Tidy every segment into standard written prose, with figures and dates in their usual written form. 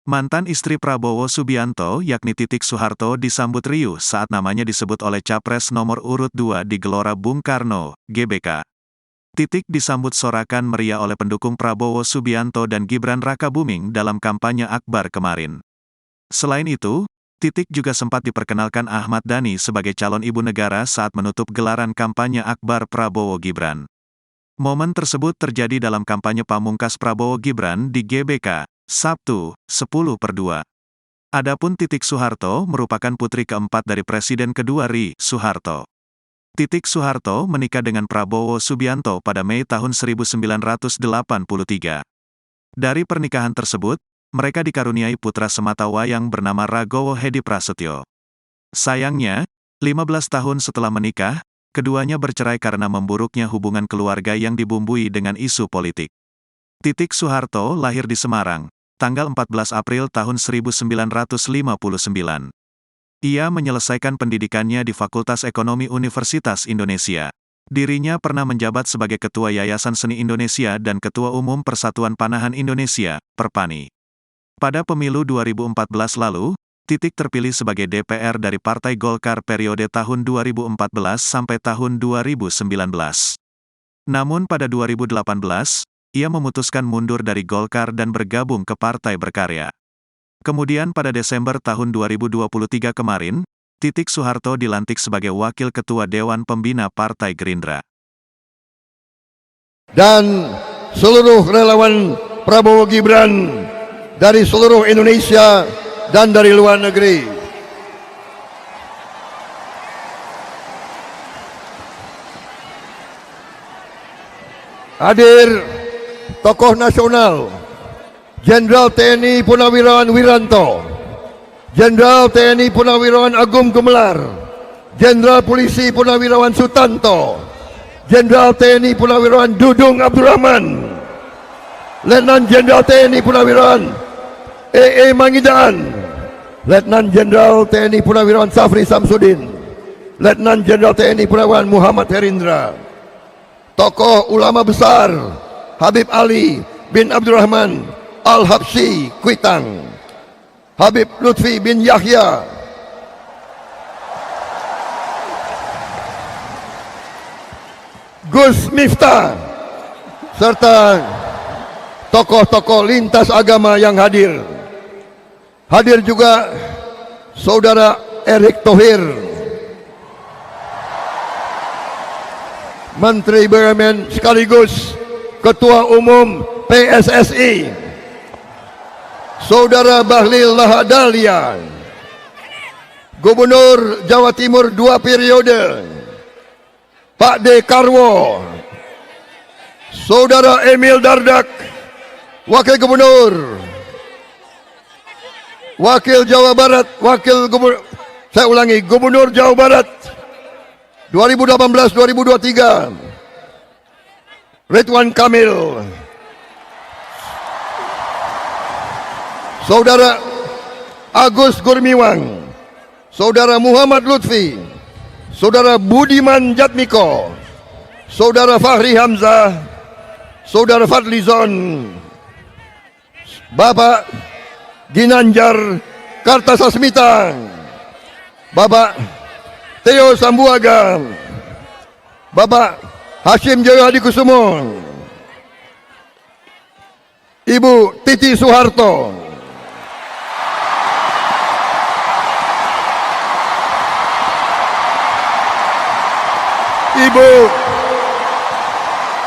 Mantan istri Prabowo Subianto yakni Titik Soeharto disambut riuh saat namanya disebut oleh Capres nomor urut 2 di Gelora Bung Karno, GBK. Titik disambut sorakan meriah oleh pendukung Prabowo Subianto dan Gibran Rakabuming dalam kampanye Akbar kemarin. Selain itu, Titik juga sempat diperkenalkan Ahmad Dhani sebagai calon ibu negara saat menutup gelaran kampanye Akbar Prabowo Gibran. Momen tersebut terjadi dalam kampanye pamungkas Prabowo Gibran di GBK, Sabtu, 10/2. Adapun Titik Soeharto merupakan putri keempat dari Presiden kedua RI Soeharto. Titik Soeharto menikah dengan Prabowo Subianto pada Mei tahun 1983. Dari pernikahan tersebut, mereka dikaruniai putra sematawayang bernama Ragowo Hedi Prasetyo. Sayangnya, 15 tahun setelah menikah, keduanya bercerai karena memburuknya hubungan keluarga yang dibumbui dengan isu politik. Titik Soeharto lahir di Semarang, tanggal 14 April tahun 1959. Ia menyelesaikan pendidikannya di Fakultas Ekonomi Universitas Indonesia. Dirinya pernah menjabat sebagai Ketua Yayasan Seni Indonesia dan Ketua Umum Persatuan Panahan Indonesia, Perpani. Pada pemilu 2014 lalu, Titik terpilih sebagai DPR dari Partai Golkar periode tahun 2014 sampai tahun 2019. Namun pada 2018, ia memutuskan mundur dari Golkar dan bergabung ke Partai Berkarya. Kemudian pada Desember tahun 2023 kemarin, Titik Soeharto dilantik sebagai Wakil Ketua Dewan Pembina Partai Gerindra. Dan seluruh relawan Prabowo Gibran dari seluruh Indonesia dan dari luar negeri. Hadir tokoh nasional, Jenderal TNI Purnawirawan Wiranto, Jenderal TNI Purnawirawan Agung Gumelar, Jenderal Polisi Purnawirawan Sutanto, Jenderal TNI Purnawirawan Dudung Abdurrahman, Letnan Jenderal TNI Purnawirawan E.E. Mangidaan, Letnan Jenderal TNI Purnawirawan Safri Samsudin, Letnan Jenderal TNI Purnawirawan Muhammad Herindra, tokoh ulama besar Habib Ali bin Abdurrahman Al-Habsyi Kuitang, Habib Lutfi bin Yahya, Gus Miftah, serta tokoh-tokoh lintas agama yang hadir. Hadir juga Saudara Erick Thohir, Menteri BUMN sekaligus Ketua Umum PSSI, Saudara Bahlil Lahadalia, Gubernur Jawa Timur 2 periode, Pak Dekarwo, Saudara Emil Dardak, Wakil Gubernur, Wakil Jawa Barat, Gubernur Jawa Barat 2018-2023, Ridwan Kamil, Saudara Agus Gurmiwang, Saudara Muhammad Lutfi, Saudara Budiman Jatmiko, Saudara Fahri Hamzah, Saudara Fadlizon, Bapak Ginanjar Kartasasmita, Bapak Theo Sambuaga, Bapak Hashim Joyo Hadikusumo, Ibu Titi Soeharto,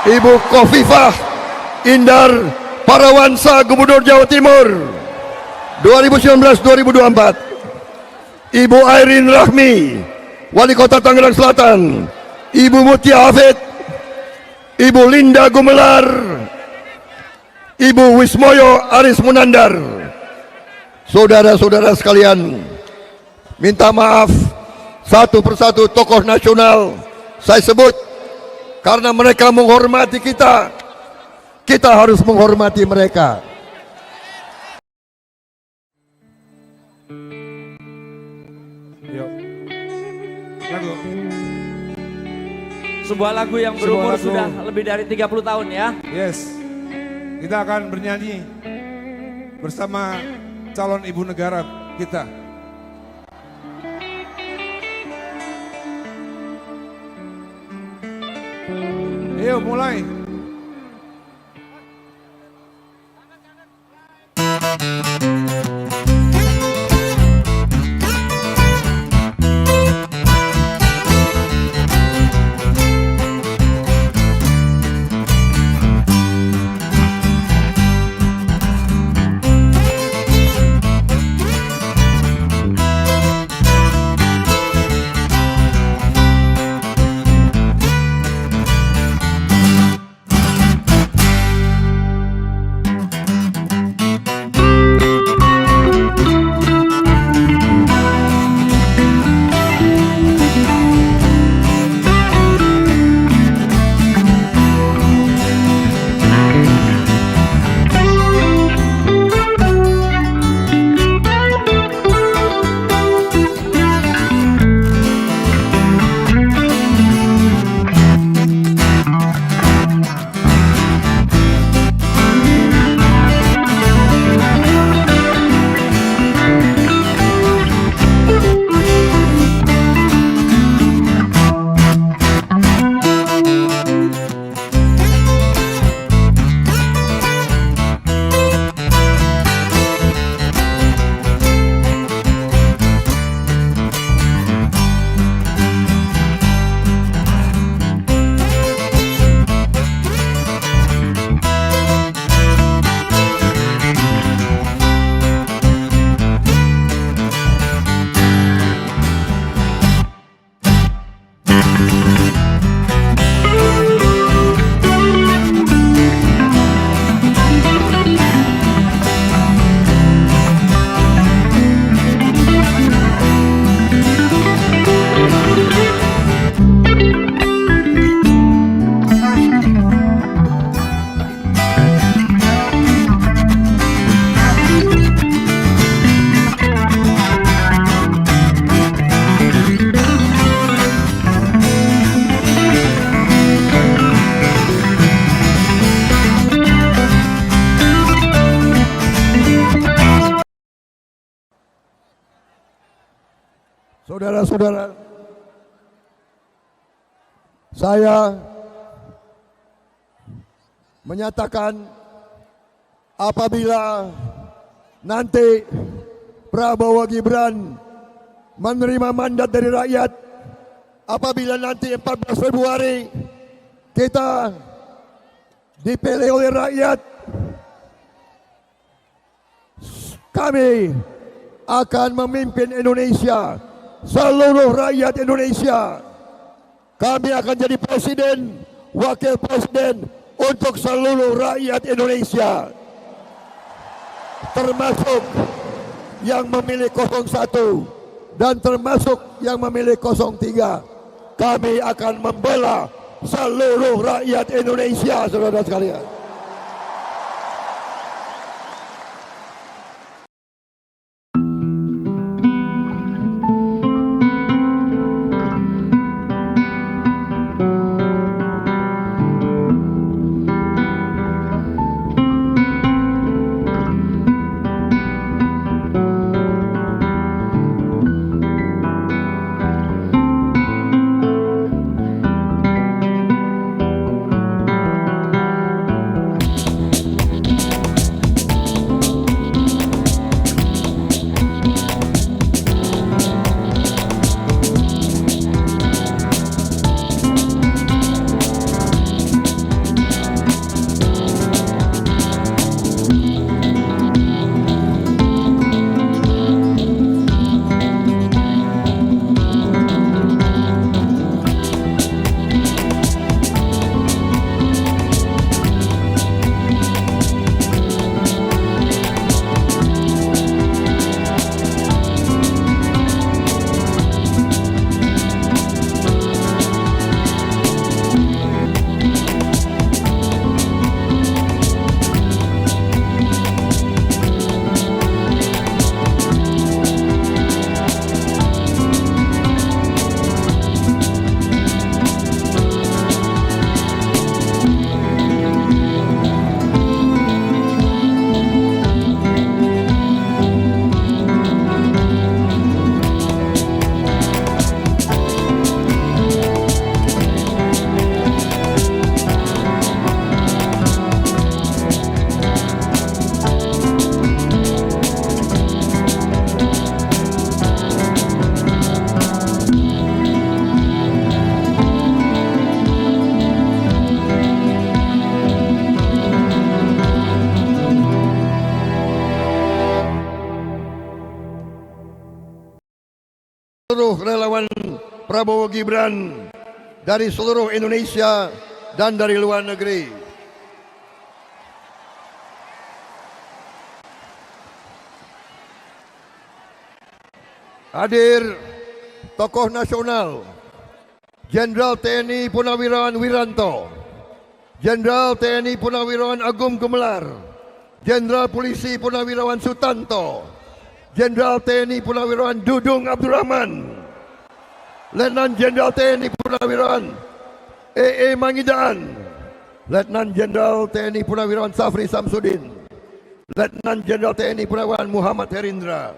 Ibu Khofifah Indar Parawansa, Gubernur Jawa Timur 2019-2024, Ibu Airin Rahmi, Wali Kota Tangerang Selatan, Ibu Mutia Hafid, Ibu Linda Gumelar, Ibu Wismoyo Aris Munandar. Saudara-saudara sekalian, minta maaf satu persatu tokoh nasional saya sebut karena mereka menghormati kita, kita harus menghormati mereka. Yuk. Lagu. Sebuah lagu yang berumur Sebuah lagu. sudah lebih dari 30 tahun ya. Yes. Kita akan bernyanyi bersama calon ibu negara kita. Ayo mulai. Saudara-saudara, saya menyatakan apabila nanti Prabowo Gibran menerima mandat dari rakyat, apabila nanti 14 Februari kita dipilih oleh rakyat, kami akan memimpin Indonesia, seluruh rakyat Indonesia. Kami akan jadi presiden, wakil presiden untuk seluruh rakyat Indonesia, termasuk yang memilih 01 dan termasuk yang memilih 03. Kami akan membela seluruh rakyat Indonesia, saudara sekalian. seluruh relawan Prabowo Gibran dari seluruh Indonesia dan dari luar negeri. Hadir tokoh nasional, Jenderal TNI Purnawirawan Wiranto, Jenderal TNI Purnawirawan Agung Gumelar, Jenderal Polisi Purnawirawan Sutanto, Jenderal TNI Purnawirawan Dudung Abdurrahman, Letnan Jenderal TNI Purnawirawan EE Mangidaan, Letnan Jenderal TNI Purnawirawan Safri Samsudin, Letnan Jenderal TNI Purnawirawan Muhammad Herindra,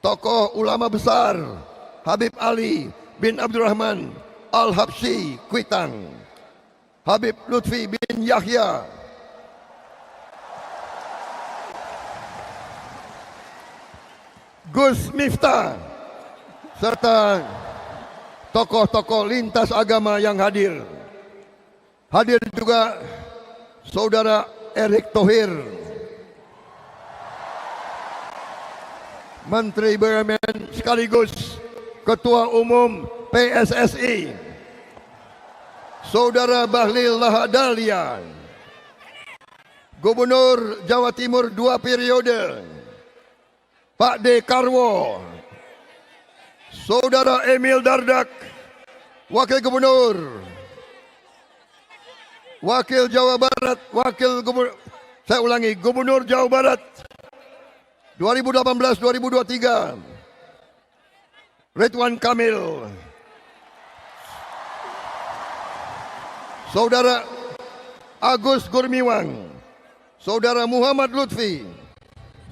tokoh ulama besar Habib Ali bin Abdurrahman Al-Habsyi Kuitang, Habib Lutfi bin Yahya, Gus Miftah, serta tokoh-tokoh lintas agama yang hadir. Hadir juga Saudara Erick Thohir, Menteri BUMN sekaligus Ketua Umum PSSI, Saudara Bahlil Lahadalia, Gubernur Jawa Timur 2 periode, Pak Dekarwo, Saudara Emil Dardak, Wakil Gubernur, Wakil Jawa Barat, Gubernur Jawa Barat 2018-2023, Ridwan Kamil, Saudara Agus Gurmiwang, Saudara Muhammad Lutfi,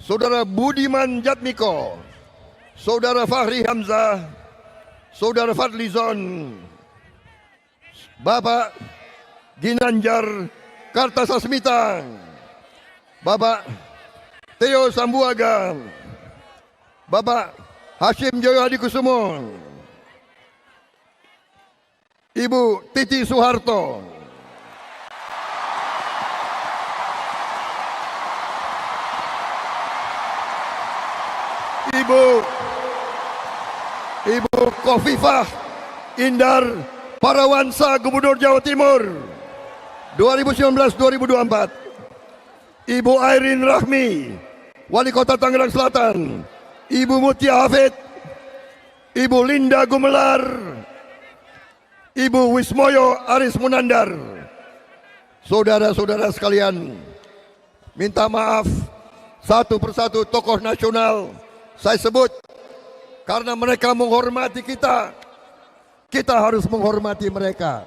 Saudara Budiman Jatmiko, Saudara Fahri Hamzah, Saudara Fadlizon, Bapak Ginanjar Kartasasmita, Bapak Theo Sambuaga, Bapak Hashim Joyo Hadikusumo, Ibu Titi Soeharto, Ibu Khofifah Indar Parawansa, Gubernur Jawa Timur 2019-2024, Ibu Airin Rahmi, Wali Kota Tangerang Selatan, Ibu Mutia Hafid, Ibu Linda Gumelar, Ibu Wismoyo Aris Munandar. Saudara-saudara sekalian, minta maaf satu persatu tokoh nasional saya sebut karena mereka menghormati kita, kita harus menghormati mereka.